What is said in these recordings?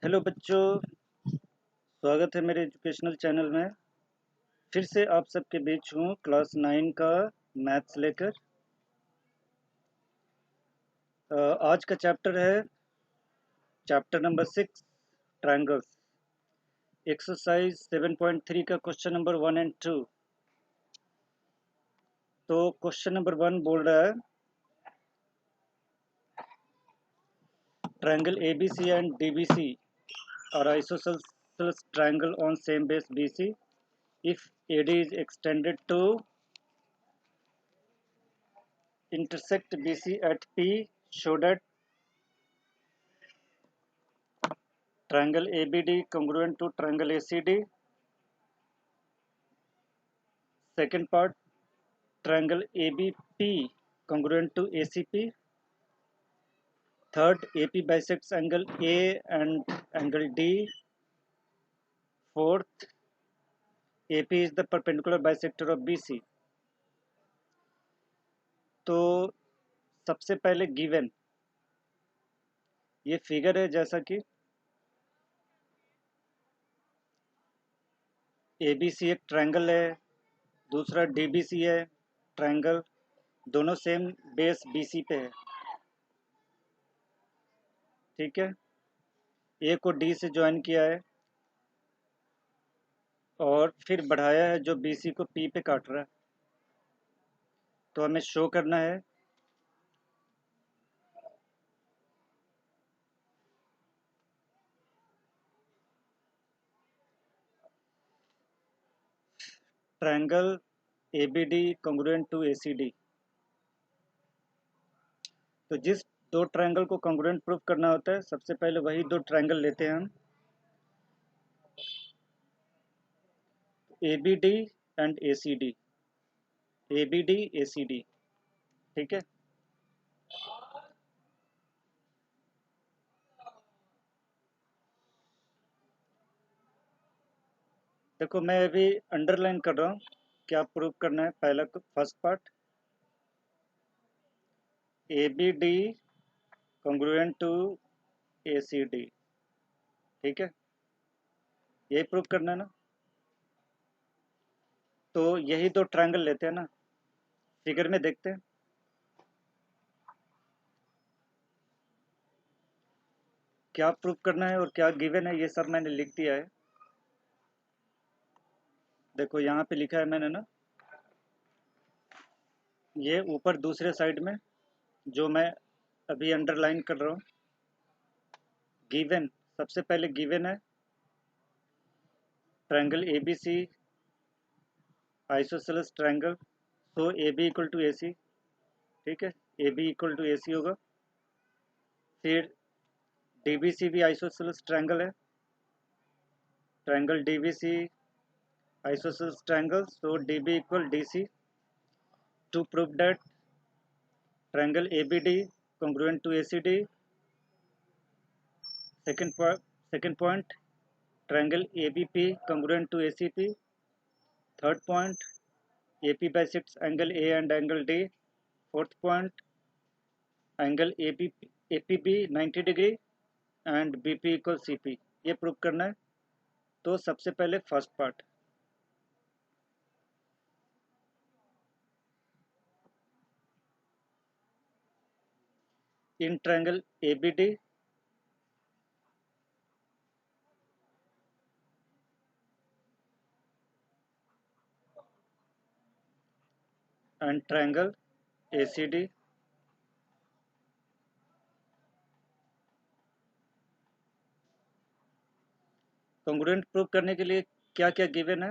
Hello बच्चों, स्वागत है मेरे एजुकेशनल चैनल में। फिर से आप सबके बीच हूँ क्लास 9 का मैथ्स लेकर। आज का चैप्टर है चैप्टर नंबर 6, ट्रायंगल्स। एक्सरसाइज 7.3 का क्वेश्चन नंबर 1 एंड 2। तो क्वेश्चन नंबर 1 बोल रहा है, triangle ABC and DBC are isosceles triangle on same base BC if AD is extended to intersect BC at P, show that triangle ABD congruent to triangle ACD. Second part, triangle ABP congruent to ACP. Third, AP bisects angle A and angle D. Fourth, AP is the perpendicular bisector of BC. तो सबसे पहले given ये figure है, जैसा कि ABC एक triangle है, दूसरा DBC है ट्रायंगल, दोनों सेम बेस BC पे है। ठीक है, A को D से ज्वाइन किया है और फिर बढ़ाया है जो BC को P पे काट रहा है। तो हमें शो करना है triangle ABD congruent to ACD। तो जिस दो ट्रायंगल को कॉन्ग्रुएंट प्रूफ करना होता है, सबसे पहले वही दो ट्रायंगल लेते हैं हम, ABD and ACD। ABD ACD, ठीक है। देखो, मैं अभी अंडरलाइन कर रहा हूँ, क्या प्रूफ करना है। पहला first part, ABD congruent to ACD, ठीक है, यही प्रूफ करना है ना। तो यही दो ट्रायंगल लेते हैं ना, फिगर में देखते हैं। क्या प्रूफ करना है और क्या गिवन है, ये सब मैंने लिख दिया है। देखो यहाँ पे लिखा है मैंने ना, ये ऊपर दूसरे साइड में जो मैं अभी अंडरलाइन कर रहा हूँ, गिवन, सबसे पहले गिवन है triangle ABC isosceles triangle, so AB equal to AC, ठीक है, AB इक्वल टू AC होगा। फिर DBC भी आइसोसेलेस ट्रायंगल है, triangle DBC isosceles triangle, so DB equal DC। To prove that triangle ABD congruent to ACD. Second point, triangle ABP congruent to ACP. Third point, AP bisects angle A and angle D. Fourth point, angle APB 90 degree and BP equals CP। ये prove करना है। तो सबसे पहले first part, in triangle ABD and triangle ACD, congruent prove करने के लिए क्या क्या गिवन है।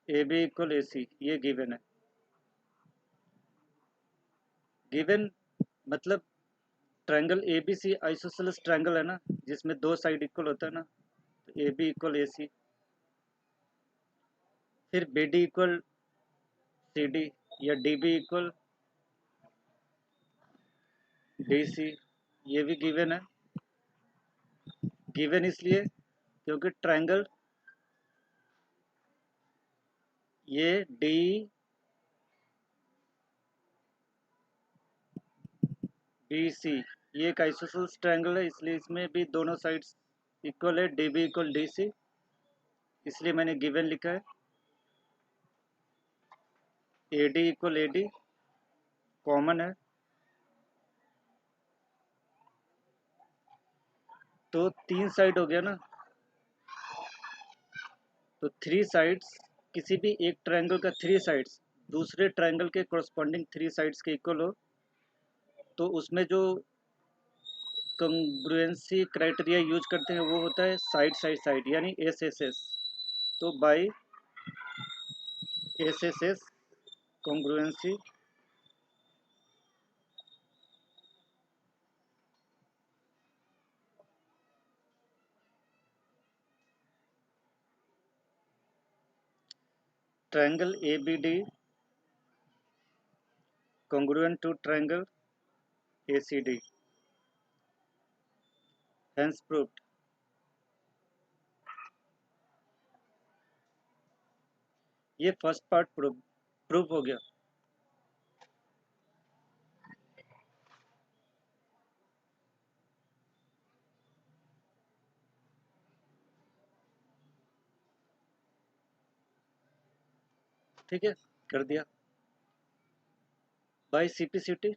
AB इक्वल AC, ये गिवन है। गिवन मतलब ट्रायंगल ABC आइसोसेलेस ट्रायंगल है ना, जिसमें दो साइड इक्वल होता है ना, तो AB इक्वल AC। फिर BD इक्वल CD या DB इक्वल DC, ये भी गिवन है। गिवन इसलिए क्योंकि ट्रायंगल ये DBC ये एक आइसोसेलेस ट्रायंगल है, इसलिए इसमें भी दोनों साइड्स इक्वल है, D B equal D C, इसलिए मैंने गिवन लिखा है। A D equal A D common है, तो 3 साइड हो गया ना। तो 3 साइड्स, किसी भी एक ट्रायंगल का 3 साइड्स दूसरे ट्रायंगल के कोरस्पॉन्डिंग 3 साइड्स के इक्वल हो, तो उसमें जो कंग्रुएंसी क्राइटेरिया यूज करते हैं वो होता है साइड साइड साइड, यानी एस एस एस। तो by S S S congruency triangle ABD congruent to triangle ACD, hence proved। ये फर्स्ट पार्ट प्रूव हो गया। ठीक है, कर दिया। बाई सीपीसीटी,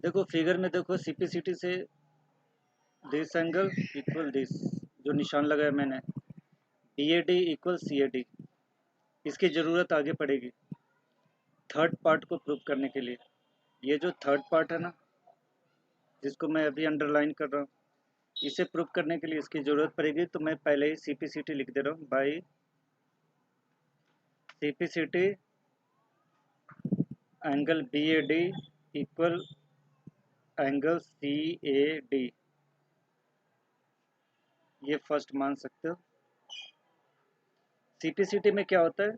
देखो फिगर में देखो, सीपीसीटी से दिस एंगल इक्वल दिस, जो निशान लगाया मैंने, B A D equal C A D, इसकी ज़रूरत आगे पड़ेगी थर्ड पार्ट को प्रूव करने के लिए। ये जो थर्ड पार्ट है ना, जिसको मैं अभी अंडरलाइन कर रहा हूँ, इसे प्रूव करने के लिए इसकी ज़रूरत पड़ेगी, तो मैं पहले ही सीपीसीटी लिख दे रहा हूँ। By CPCT angle B A D equal angle C A D, ये फर्स्ट मान सकते हो। सीपीसीटी में क्या होता है,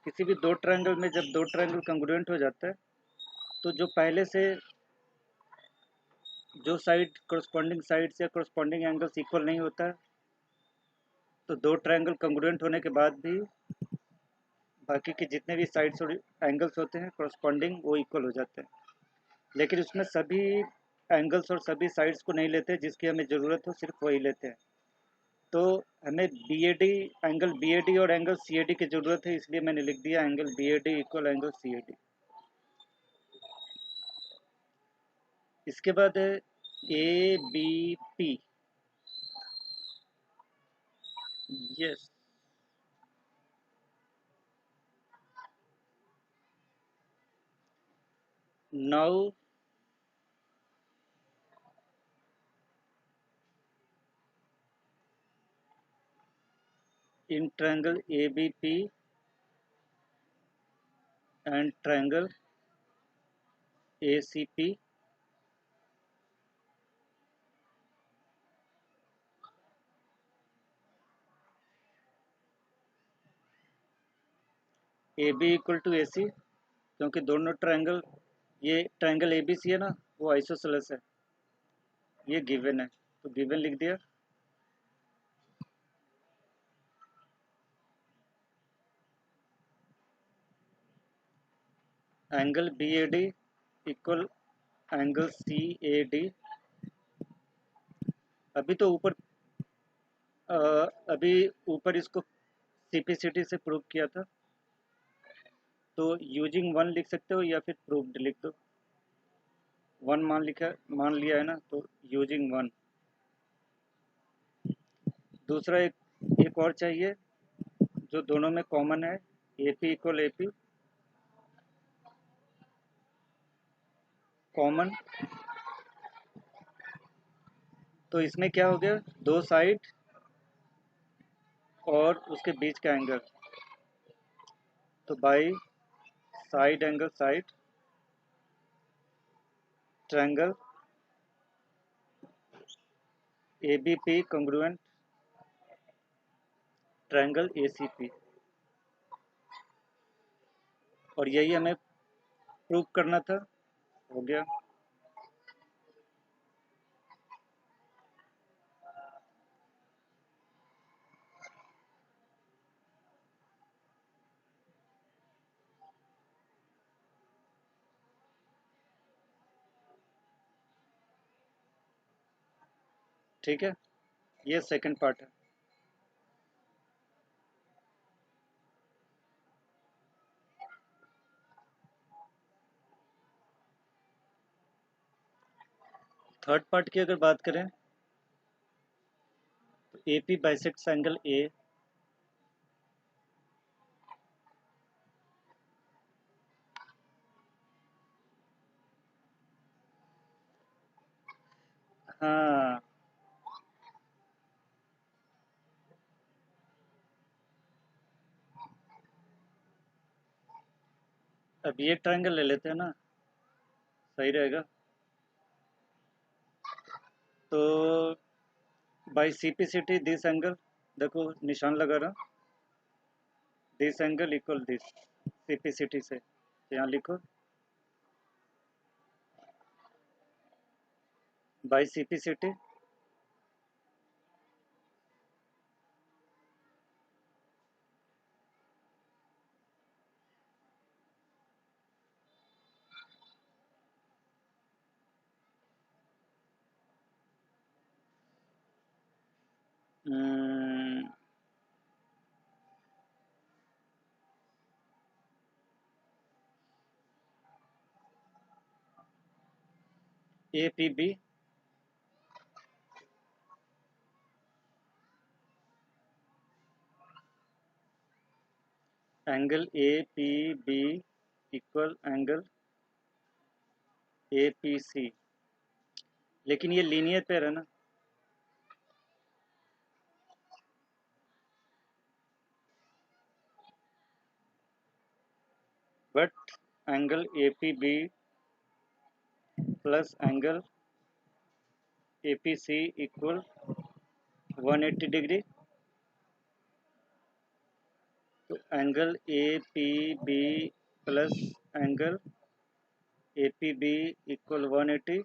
किसी भी दो ट्रायंगल में जब दो ट्रायंगल कंग्रुएंट हो जाता है, तो जो पहले से जो साइड कोरस्पॉन्डिंग साइड्स या कोरस्पॉन्डिंग एंगल्स इक्वल नहीं होता है, तो दो ट्रायंगल कंग्रुएंट होने के बाद भी बाकी के जितने भी साइड्स और एंगल्स होते हैं कोरस्पॉन्डिंग, वो इक्वल हो जाते हैं। लेकिन उसमें सभी एंगल्स और सभी साइड्स को नहीं लेते, जिसकी हमें ज़रूरत हो सिर्फ वही लेते हैं। तो हमें B A D, angle B A D और एंगल सी ए डी की ज़रूरत है, इसलिए मैंने लिख दिया angle B A D equal angle C A D. इसके बाद है A B P. Yes, now in triangle ABP and triangle ACP, AB equal to AC, क्योंकि दोनों ट्रायंगल, ये ट्रायंगल ABC है ना, वो आइसोसेलेस है, ये गिवन है, तो गिवन लिख दिया। Angle BAD equal angle CAD। अभी तो ऊपर अभी ऊपर इसको सीपीसीटी से प्रूव किया था, तो यूजिंग वन लिख सकते हो या फिर प्रूव्ड लिख दो। वन मान लिया है ना, तो यूजिंग वन। दूसरा एक और चाहिए जो दोनों में कॉमन है, A P equal A P common. तो इसमें क्या हो गया, दो साइड और उसके बीच का एंगल, तो by side angle side triangle A B P congruent triangle A C P. और यही हमें प्रूव करना था, हो गया। ठीक है, ये सेकंड पार्ट है। थर्ड पार्ट की अगर बात करें तो ए पी बाइसेक्ट्स एंगल ए। हाँ, अब ये ट्रायंगल ले लेते हैं ना, सही रहेगा। तो बाई सीपीसीटी दिस एंगल, देखो निशान लगा रहा, this angle equal this, CPCT से यहाँ लिखो by CPCT. A P B angle A P B equal angle A P C, लेकिन ये लीनियर पेयर है ना, but angle A P B plus angle A P C equal 180 degree. तो angle A P B plus angle A P B equal 180,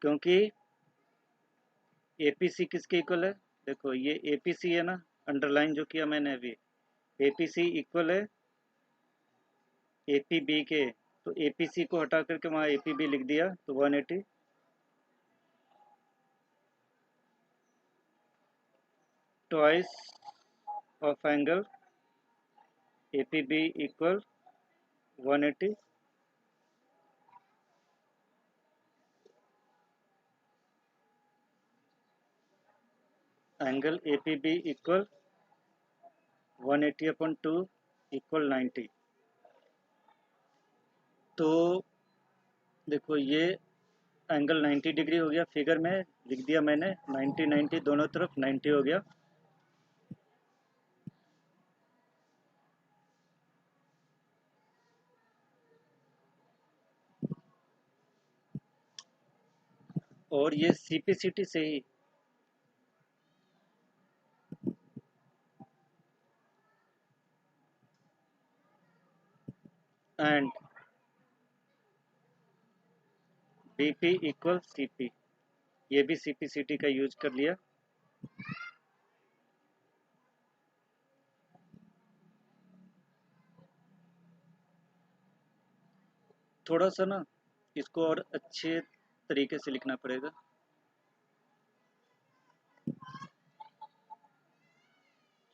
क्योंकि ए P सी किसके equal है, देखो ये ए पी सी है ना, अंडरलाइन जो किया मैंने अभी, ए पी सी इक्वल है ए पी बी के। तो ए पी सी को हटा करके वहाँ ए पी बी लिख दिया, तो 180 twice of angle A P B equal 180। Angle A P B equal 180/2 equal 90। तो देखो ये एंगल 90 डिग्री हो गया, फिगर में लिख दिया मैंने, 90 90 दोनों तरफ 90 हो गया। और ये सीपीसीटी से ही एंड बीपी इक्वल सीपी, ये भी सीपीसीटी का यूज कर लिया। थोड़ा सा ना इसको और अच्छे तरीके से लिखना पड़ेगा।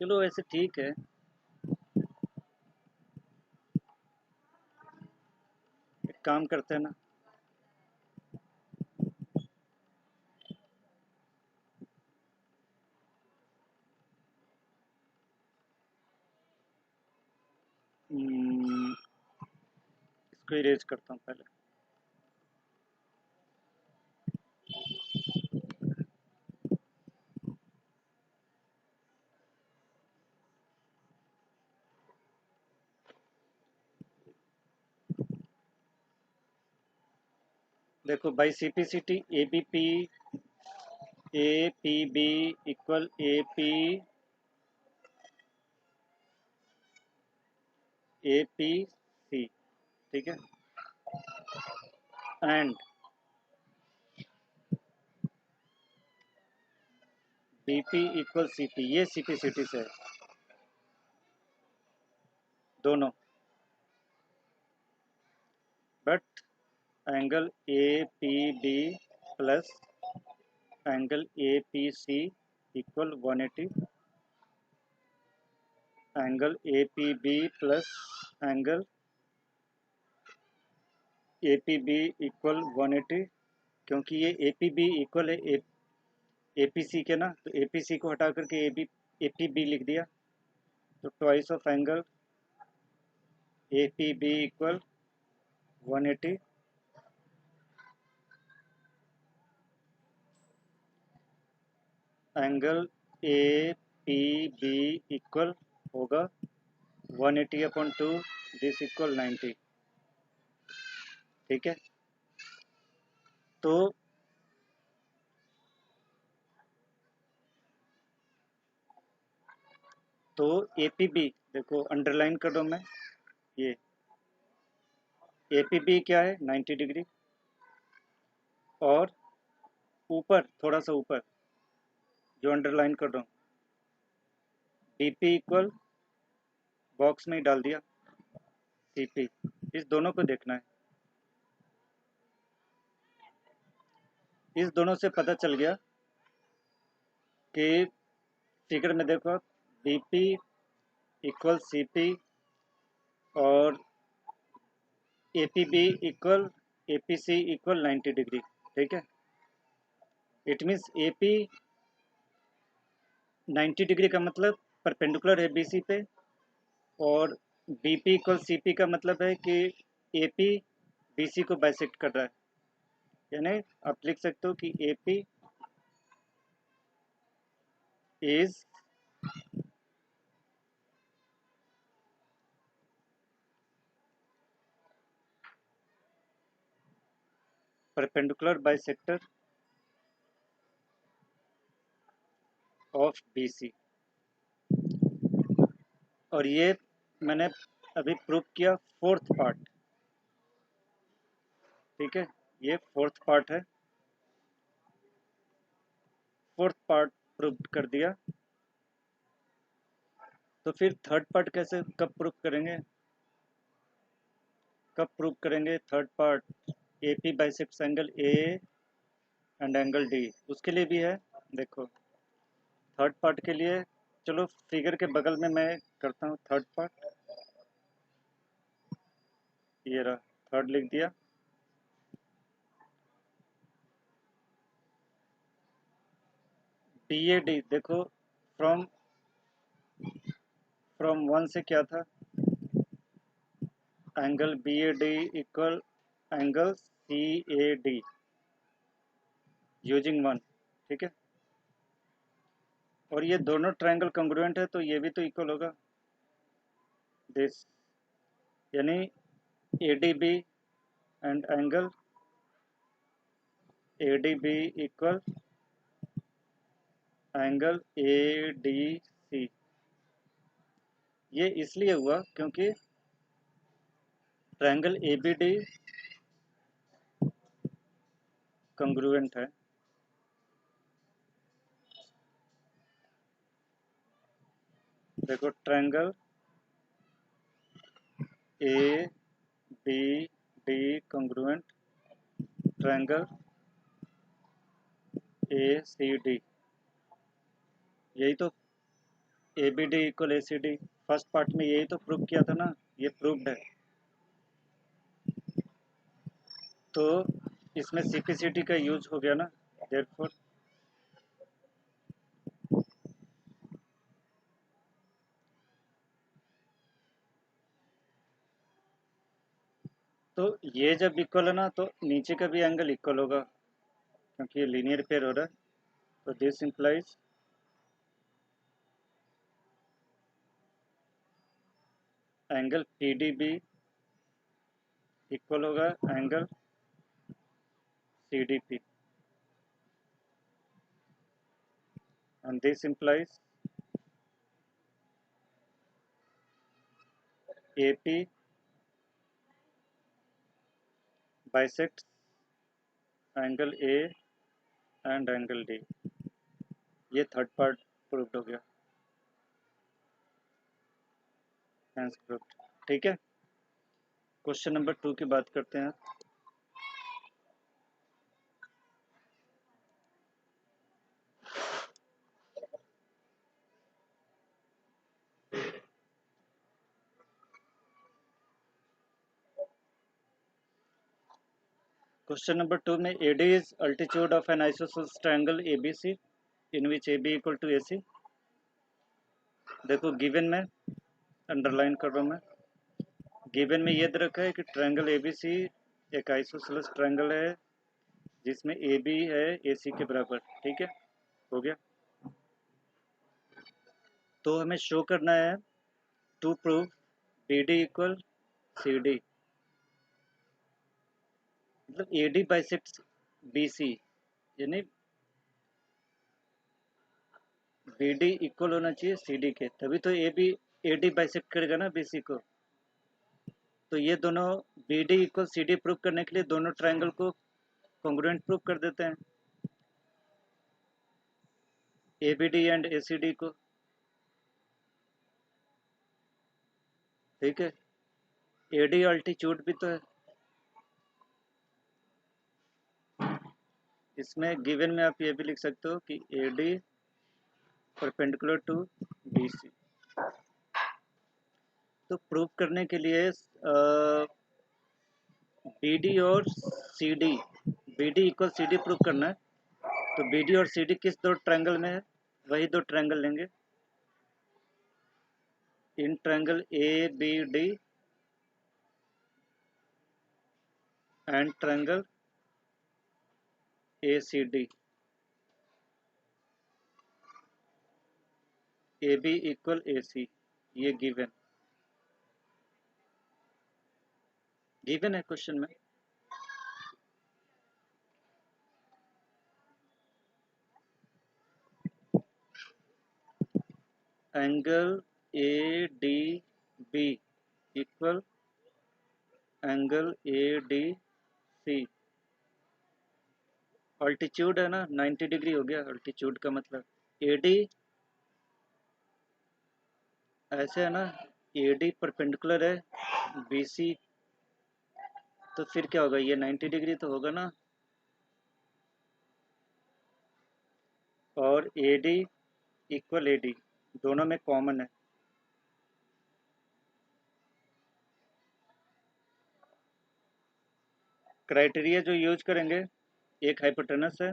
चलो वैसे ठीक है, एक काम करते हैं ना, इसको इरेज करता हूँ पहले। देखो by CPCT A P B equal A P C, ठीक है, and B P equal C P, ये सीपीसीटी से है दोनों। But angle A P B plus angle A P C equal 180, angle A P B plus angle A P B equal 180, क्योंकि ये ए P B equal है ए P सी के ना, तो ए पी सी को हटा करके ए पी बी लिख दिया, तो twice of angle A P B equal 180, angle A P B equal होगा 180/2, दिस इक्वल 90। ठीक है, तो ए पी बी देखो अंडरलाइन कर दो मैं, ये ए पी बी क्या है 90 डिग्री, और ऊपर थोड़ा सा ऊपर जो अंडरलाइन कर रहा हूँ डी पी इक्वल बॉक्स में ही डाल दिया सी पी, इस दोनों को देखना है। इस दोनों से पता चल गया कि फिगर में देखो B P equal C P और A P B equal A P C equal 90 degree. ठीक है, it means A P 90 degree का मतलब परपेंडिकुलर है बी सी पे, और B P equal C P का मतलब है कि ए पी बी सी को बाइसेक्ट कर रहा है, यानी आप लिख सकते हो कि A P is perpendicular bisector of B C. और ये मैंने अभी प्रूव किया फोर्थ पार्ट। ठीक है, ये फोर्थ पार्ट है, फोर्थ पार्ट प्रूव कर दिया। तो फिर थर्ड पार्ट कैसे कब प्रूव करेंगे, कब प्रूव करेंगे third part? A P bisects angle A and angle D, उसके लिए भी है। देखो थर्ड पार्ट के लिए, चलो फिगर के बगल में मैं करता हूँ थर्ड पार्ट, ये रहा थर्ड लिख दिया। डी ए डी देखो, फ्रॉम फ्रॉम वन से क्या था, angle B A D equal angle C A D using one. ठीक है, और ये दोनों ट्रायंगल कंग्रुएंट है, तो ये भी तो इक्वल होगा दिस, यानी A D B and angle A D B equal angle A D C. ये इसलिए हुआ क्योंकि triangle A B D congruent है, देखो triangle A B D congruent triangle A C D, यही तो A B D equal A C D, first part में यही तो प्रूव किया था ना, ये प्रूव्ड है। तो इसमें सीपीसीटी का यूज हो गया ना, देयरफॉर तो ये जब इक्वल है ना, तो नीचे का भी एंगल इक्वल होगा, क्योंकि ये लीनियर पेयर हो रहा है। तो this implies angle P D B equal होगा angle C D P, and this implies A P bisects angle A and angle D. ये थर्ड पार्ट प्रूव्ड हो गया, हेंस प्रूव्ड। ठीक है, क्वेश्चन नंबर 2 की बात करते हैं। क्वेश्चन नंबर 2 में AD is altitude of an isosceles triangle ABC in which AB equal to AC। देखो गिवन में अंडरलाइन कर रहा हूँ मैं। गिवन में ये दे रखा है कि ट्रायंगल ABC एक आइसोसेलेस ट्रायंगल है जिसमें AB है AC के बराबर। ठीक है, हो गया। तो हमें शो करना है to prove BD equal CD, मतलब AD बाइसेक्ट्स BC, यानी BD इक्वल होना चाहिए CD के, तभी तो AB AD बाइसेक्ट करेगा ना BC को। तो ये दोनों BD इक्वल CD प्रूव करने के लिए दोनों ट्रायंगल को कॉन्ग्रुएंट प्रूव कर देते हैं, ABD एंड ACD को। ठीक है, AD अल्टीट्यूड भी तो है इसमें। गिवन में आप ये भी लिख सकते हो कि AD परपेंडिकुलर टू BC। तो प्रूव करने के लिए BD और CD, BD equal CD prove करना है। तो BD और CD किस दो ट्रायंगल में है, वही दो ट्रायंगल लेंगे। In triangle ABD and triangle ACD। AB equal AC, ये गिवन है क्वेश्चन में। Angle ADB equal angle ADC। Altitude है ना, 90 डिग्री हो गया अल्टीट्यूड का मतलब। AD ऐसे है ना, AD परपेंडिकुलर है BC, तो फिर क्या होगा, ये 90 डिग्री तो होगा ना। और AD इक्वल AD दोनों में कॉमन है। क्राइटेरिया जो यूज करेंगे, एक हाइपोटेनस है,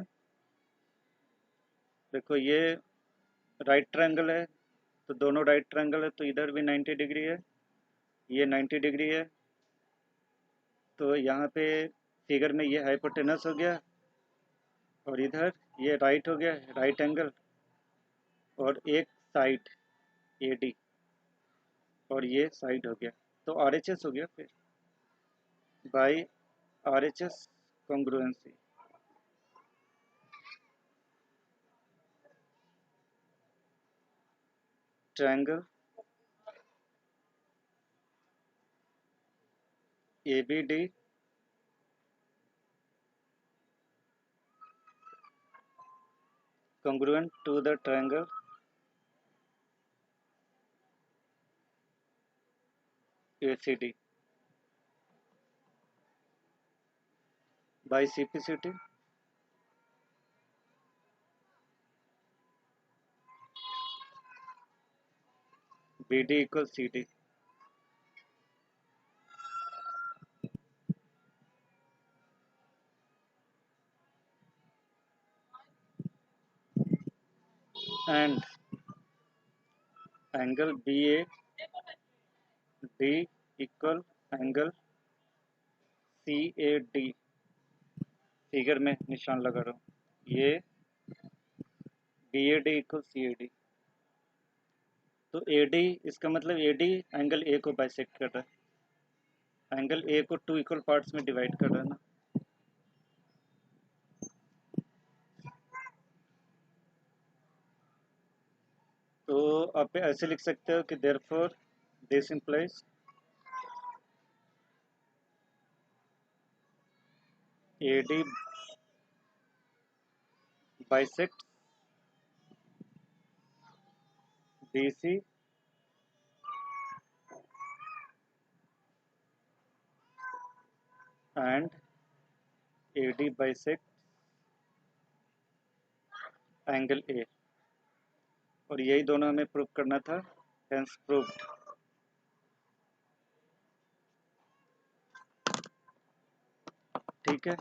देखो ये राइट ट्रायंगल है, तो दोनों राइट ट्रायंगल है, तो इधर भी 90 डिग्री है, ये 90 डिग्री है। तो यहाँ पे फिगर में ये हाइपोटेनस हो गया, और इधर ये राइट हो गया, राइट एंगल, और एक साइड AD, और ये साइड हो गया, तो RHS हो गया फिर by RHS congruency. Triangle ABD congruent to the triangle ACD by CPCT। BD equals CD। and angle BAD equal angle CAD। Figure में निशान लगा रहा हूँ, ये BAD इक्वल CAD। तो AD, इसका मतलब AD एंगल A को बाइसेक्ट कर रहा है, एंगल A को 2 इक्वल पार्ट्स में डिवाइड कर रहा है ना। तो आप ऐसे लिख सकते हो कि therefore this implies AD bisects BC and AD bisects angle A, और यही दोनों हमें प्रूव करना था, हेंस प्रूव्ड। ठीक ठीक है।